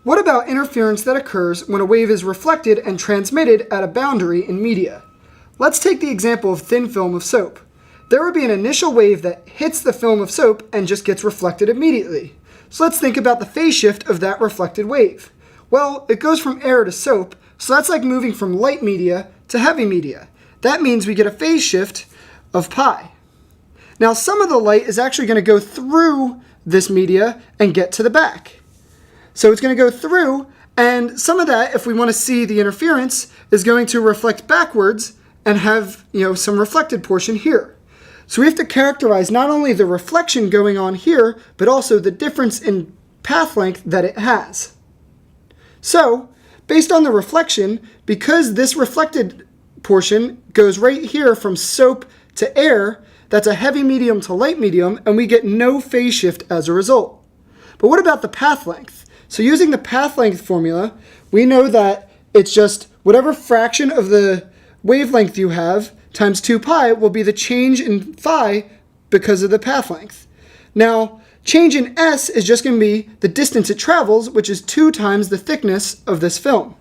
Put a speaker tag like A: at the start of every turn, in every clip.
A: what about interference that occurs when a wave is reflected and transmitted at a boundary in media? Let's take the example of thin film of soap. There would be an initial wave that hits the film of soap and just gets reflected immediately. So let's think about the phase shift of that reflected wave. Well, it goes from air to soap, so that's like moving from light media to heavy media. That means we get a phase shift of pi. Now, some of the light is actually going to go through this media and get to the back. So it's going to go through, and some of that, if we want to see the interference, is going to reflect backwards and have, some reflected portion here. So we have to characterize not only the reflection going on here, but also the difference in path length that it has. So, based on the reflection, because this reflected portion goes right here from soap to air, that's a heavy medium to light medium, and we get no phase shift as a result. But what about the path length? So using the path length formula, we know that it's just whatever fraction of the wavelength you have times 2 pi will be the change in phi because of the path length. Now, change in s is just going to be the distance it travels, which is 2 times the thickness of this film.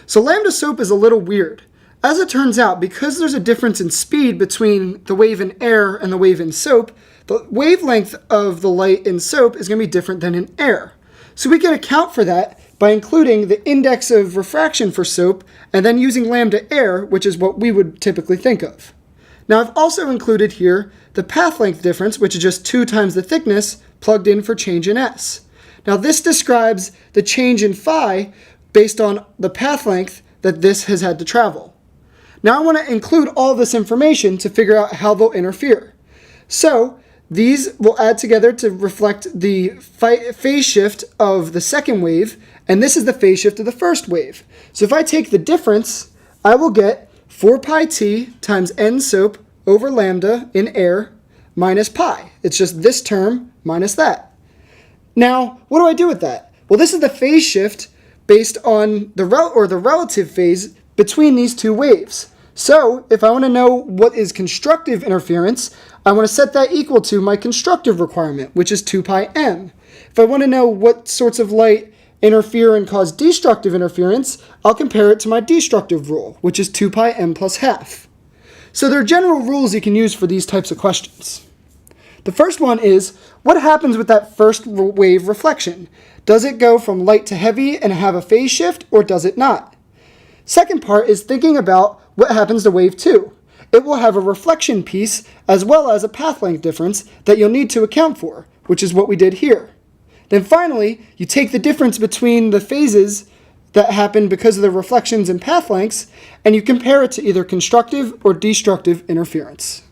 A: So lambda soap is a little weird. As it turns out, because there's a difference in speed between the wave in air and the wave in soap, the wavelength of the light in soap is going to be different than in air. So we can account for that by including the index of refraction for soap and then using lambda air, which is what we would typically think of. Now I've also included here the path length difference, which is just 2 times the thickness plugged in for change in s. Now this describes the change in phi based on the path length that this has had to travel. Now I want to include all this information to figure out how they'll interfere. So these will add together to reflect the phase shift of the second wave, and this is the phase shift of the first wave. So if I take the difference, I will get 4 pi t times n soap over lambda in air minus pi. It's just this term minus that. Now, what do I do with that? Well, this is the phase shift based on the relative phase between these two waves. So if I want to know what is constructive interference, I want to set that equal to my constructive requirement, which is 2 pi m. If I want to know what sorts of light interfere and cause destructive interference, I'll compare it to my destructive rule, which is 2 pi m plus half. So there are general rules you can use for these types of questions. The first one is, what happens with that first wave reflection? Does it go from light to heavy and have a phase shift, or does it not? Second part is thinking about what happens to wave 2. It will have a reflection piece as well as a path length difference that you'll need to account for, which is what we did here. Then finally, you take the difference between the phases that happen because of the reflections and path lengths, and you compare it to either constructive or destructive interference.